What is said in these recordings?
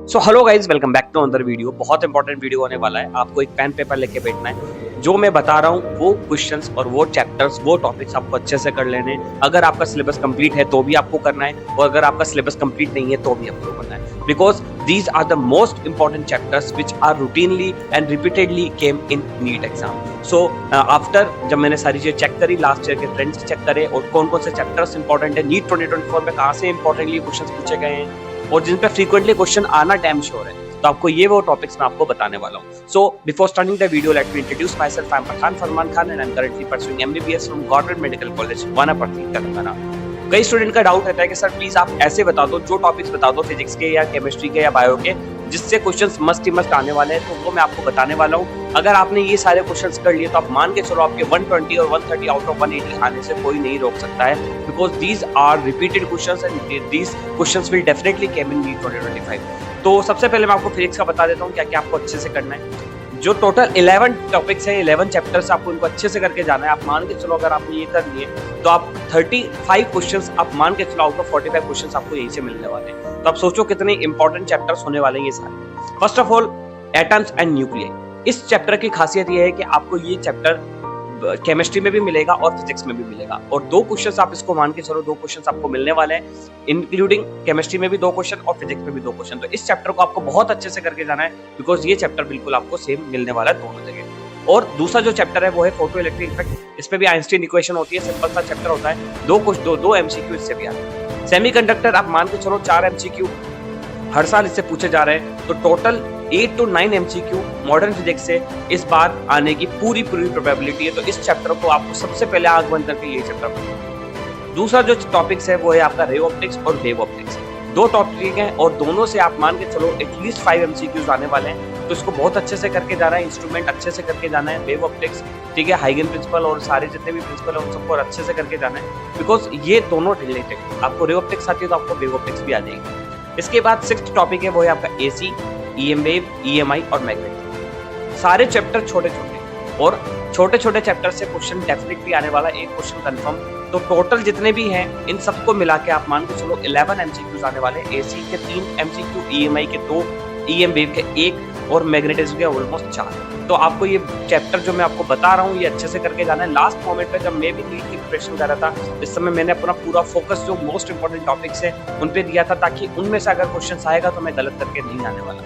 So hello guys, welcome back to another video. बहुत important video होने वाला है। आपको एक पेन पेपर लेके बैठना है। जो मैं बता रहा हूँ वो क्वेश्चंस और वो चैप्टर्स, वो टॉपिक्स आपको अच्छे से कर लेने हैं। अगर आपका सिलेबस कंप्लीट है तो भी आपको करना है, और अगर आपका सिलेबस कंप्लीट नहीं है तो भी आपको करना है, because these are the most important chapters which are routinely and repeatedly came in NEET exam. So after जब मैंने सारी चीजें चेक करी, लास्ट ईयर के ट्रेंड्स चेक करे और कौन कौन से चैप्टर्स इंपॉर्टेंट है, नीट 2024 में कहाँ से इंपॉर्टेंटली क्वेश्चन पूछे गए हैं और जिन पे फ्रीक्वेंटली क्वेश्चन आना डैम श्योर है, तो आपको ये वो टॉपिक्स मैं आपको बताने वाला हूँ। So before starting the video, let me introduce myself. I am Pathan Farman Khan and I am currently pursuing MBBS from government medical college Wanaparthy, Telangana. कई स्टूडेंट का डाउट रहता है कि सर प्लीज आप ऐसे बता दो, जो टॉपिक्स बता दो फिजिक्स के या केमिस्ट्री के या बायो के, जिससे क्वेश्चंस मस्ट ही मस्ट आने वाले हैं, तो वो मैं आपको बताने वाला हूँ। अगर आपने ये सारे क्वेश्चंस कर लिए तो आप मान के चलो आपके 120 और 130 आउट ऑफ 180 आने से कोई नहीं रोक सकता है, because these are repeated questions and these questions will definitely come in NEET 2025। तो सबसे पहले मैं आपको फिजिक्स का बता देता हूँ क्या क्या आपको अच्छे से करना है। जो टोटल 11 टॉपिक्स है, 11 चैप्टर्स, आपको इनको अच्छे से करके जाना है। आप मान के चलो अगर आपने ये कर लिए तो आप 35 क्वेश्चंस, आप मान के चलो आउट ऑफ 45 क्वेश्चंस आपको यहीं से मिलने वाले हैं। तो आप सोचो कितने इंपॉर्टेंट चैप्टर्स होने वाले हैं ये सारे। First of all, atoms and nuclei. इस चैप्टर की खासियत ये है कि आपको ये चैप्टर केमिस्ट्री में भी मिलेगा और फिजिक्स में भी मिलेगा, और 2 क्वेश्चंस आप इसको मान के चलो 2 क्वेश्चंस आपको मिलने वाले हैं, इंक्लूडिंग केमिस्ट्री में भी 2 क्वेश्चन और फिजिक्स में भी 2 क्वेश्चन। तो इस चैप्टर को आपको बहुत अच्छे से करके जाना है, बिकॉज ये चैप्टर बिल्कुल आपको सेम मिलने वाला है दोनों जगह। और दूसरा जो चैप्टर है वो है फोटो इलेक्ट्रिक इफेक्ट। इस पे भी आइंस्टीन इक्वेशन होती है, सिंपल सा चैप्टर होता है। दो एमसीक्यू इससे भी आते हैं। सेमीकंडक्टर आप मान के चलो 4 एमसीक्यू हर साल इससे पूछे जा रहे हैं, तो total 8 to 9 MCQ modern physics से इस बार आने की पूरी प्रोबेबिलिटी है। तो इस चैप्टर को आपको सबसे पहले आग बंद करके ये चैप्टर पढ़ना। दूसरा जो टॉपिक्स है वो है आपका रे ऑप्टिक्स और वेव ऑप्टिक्स। 2 टॉपिक हैं और दोनों से आप मान के चलो एटलीस्ट 5 एमसीक्यूज आने वाले हैं, तो इसको बहुत अच्छे से करके जाना है। इंस्ट्रूमेंट अच्छे से करके जाना है, वेव ऑप्टिक्स, ठीक है, हाइगन प्रिंसिपल और सारे जितने भी प्रिंसिपल है उन सबको अच्छे से करके जाना है, बिकॉज ये दोनों रिलेटेड। आपको रे ऑप्टिक्स आती है तो आपको वेव ऑप्टिक्स भी आ जाएगी। इसके बाद 6th टॉपिक है वो है आपका एसी, ईएम वेव, ईएमआई और मैग्नेटिक। सारे चैप्टर छोटे छोटे, और छोटे छोटे चैप्टर से क्वेश्चन डेफिनेटली आने वाला, एक क्वेश्चन कंफर्म। तो टोटल जितने भी हैं इन सबको मिला के आप मान के चलो 11 एमसीक्यूज आने वाले। एसी के 3 एमसीक्यू, ईएमआई के 2, ईएम वेव के 1 और मैग्नेटिज्म के ऑलमोस्ट 4। तो आपको ये चैप्टर जो मैं आपको बता रहा हूँ ये अच्छे से करके जाना है। लास्ट मोमेंट पे जब मैं भी नीट की प्रिपरेशन कर रहा था, इस समय मैंने अपना पूरा फोकस जो मोस्ट इंपॉर्टेंट टॉपिक्स है उन पे दिया था, ताकि उनमें से अगर क्वेश्चन आएगा तो मैं गलत करके नहीं आने वाला।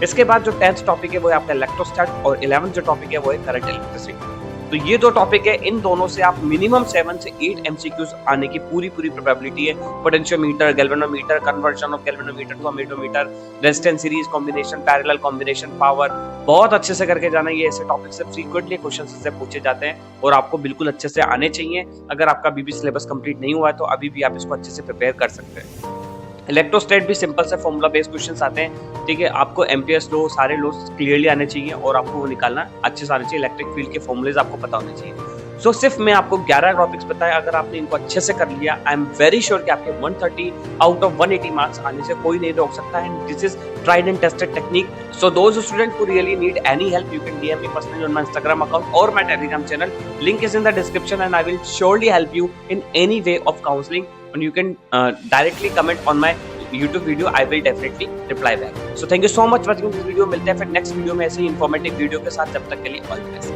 इसके बाद जो 10th टॉपिक है वो है आपका इलेक्ट्रोस्टैट, और 11th जो टॉपिक है वो है करंट इलेक्ट्रिसिटी। तो ये 2 टॉपिक है, इन दोनों से आप मिनिमम 7 से 8 एमसीक्यूज आने की पूरी प्रोबेबिलिटी है। Potentiometer, galvanometer, conversion of galvanometer to ammeter, resistance series combination, parallel combination, power, बहुत अच्छे से करके जाना। ये ऐसे टॉपिक से फ्रीक्वेंटली क्वेश्चन से पूछे जाते हैं और आपको बिल्कुल अच्छे से आने चाहिए। अगर आपका बीबी सिलेबस कंप्लीट नहीं हुआ है तो अभी भी आप इसको अच्छे से प्रिपेयर कर सकते हैं। इलेक्ट्रोस्टैट भी सिंपल से फॉर्मूला बेस्ड क्वेश्चंस आते हैं, ठीक है। आपको एम्पियर्स लो, सारे लो क्लियरली आने चाहिए और आपको वो निकालना अच्छे से आने चाहिए। इलेक्ट्रिक फील्ड के फॉर्मूलेज आपको पता होने चाहिए। सो सिर्फ मैं आपको 11 टॉपिक्स बताए, अगर आपने इनको अच्छे से कर लिया, आई एम वेरी श्योर कि आपके 130 आउट ऑफ 180 मार्क्स आने से कोई नहीं रोक सकता है। This is tried and tested technique. So those student who really need any help, you can DM me personally on my Instagram account or my Telegram channel. Link is in the description and I will surely help you in any way of counselling, and you can directly comment on my YouTube video, I will definitely reply back. So thank you so much for watching this video। मिलते हैं फिर next video में ऐसे ही informative video के साथ। जब तक के लिए ऑल द बेस्ट।